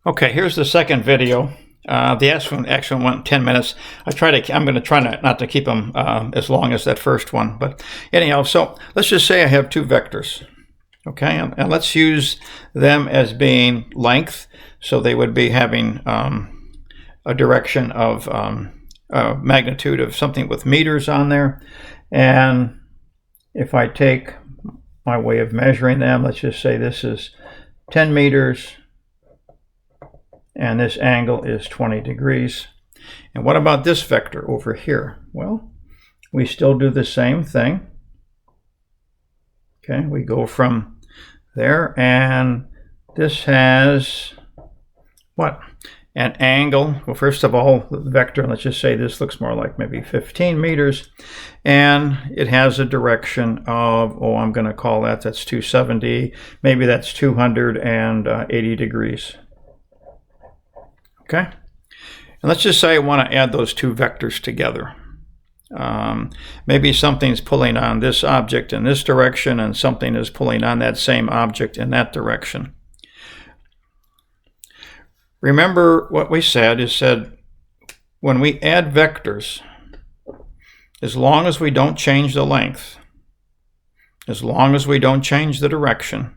Okay, here's the second video. The actually went 10 minutes. I'm going to try not to keep them as long as that first one. But anyhow, so let's just say I have two vectors. Okay, and let's use them as being length. So they would be having a direction of magnitude of something with meters on there. And if I take my way of measuring them, let's just say this is 10 meters. And this angle is 20 degrees. And what about this vector over here? Well, we still do the same thing. Okay, we go from there, and this has what? An angle. Well, first of all, the vector, let's just say this looks more like maybe 15 meters. And it has a direction of, I'm going to call that's 270. Maybe that's 280 degrees. Okay, and let's just say I want to add those two vectors together. Maybe something's pulling on this object in this direction and something is pulling on that same object in that direction. Remember what we said when we add vectors, as long as we don't change the length, as long as we don't change the direction,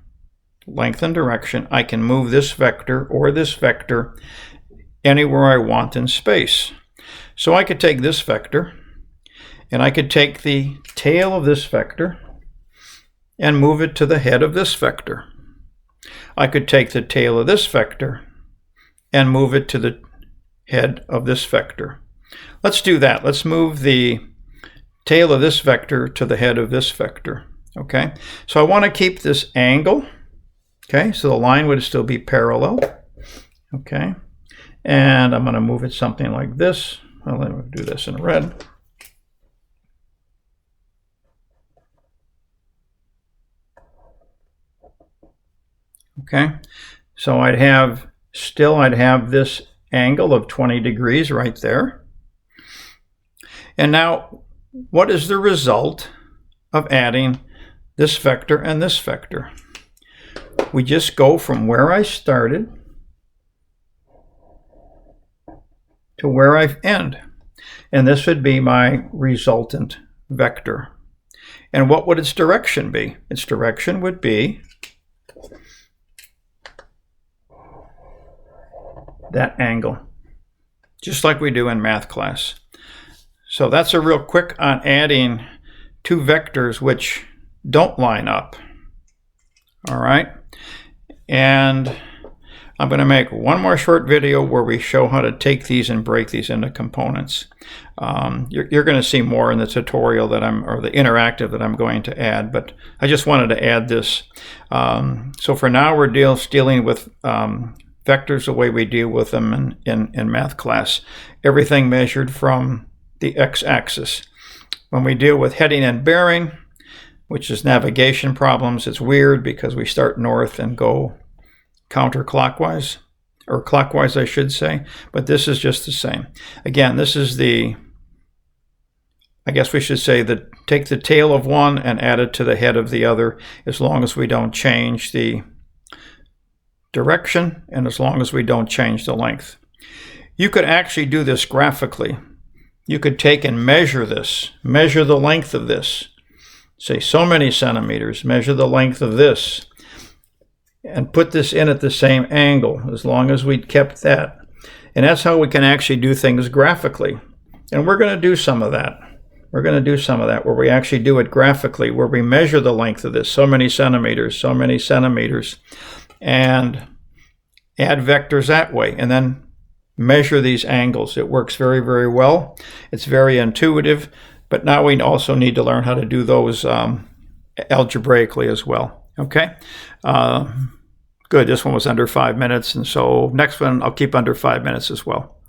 length and direction, I can move this vector or this vector anywhere I want in space. So I could take this vector and I could take the tail of this vector and move it to the head of this vector. I could take the tail of this vector and move it to the head of this vector. Let's do that. Let's move the tail of this vector to the head of this vector. Okay, so I want to keep this angle. Okay, so the line would still be parallel. Okay. And I'm going to move it something like this. Well, let me do this in red. Okay, so I'd have this angle of 20 degrees right there. And now, what is the result of adding this vector and this vector? We just go from where I started to where I end. And this would be my resultant vector. And what would its direction be? Its direction would be that angle, just like we do in math class. So that's a real quick on adding two vectors which don't line up. All right. And I'm going to make one more short video where we show how to take these and break these into components. You're going to see more in the tutorial or the interactive that I'm going to add, but I just wanted to add this. So for now, we're dealing with vectors the way we deal with them in math class. Everything measured from the x-axis. When we deal with heading and bearing, which is navigation problems, it's weird because we start north and go counterclockwise, or clockwise I should say, but this is just the same. Again, this is I guess we should say that take the tail of one and add it to the head of the other, as long as we don't change the direction and as long as we don't change the length. You could actually do this graphically. You could take and measure this, measure the length of this, say so many centimeters, measure the length of this, and put this in at the same angle, as long as we kept that. And that's how we can actually do things graphically. And we're going to do some of that. We're going to do some of that where we actually do it graphically, where we measure the length of this, so many centimeters, and add vectors that way, and then measure these angles. It works very, very well. It's very intuitive, but now we also need to learn how to do those algebraically as well. Okay, good. This one was under 5 minutes, and so next one I'll keep under 5 minutes as well.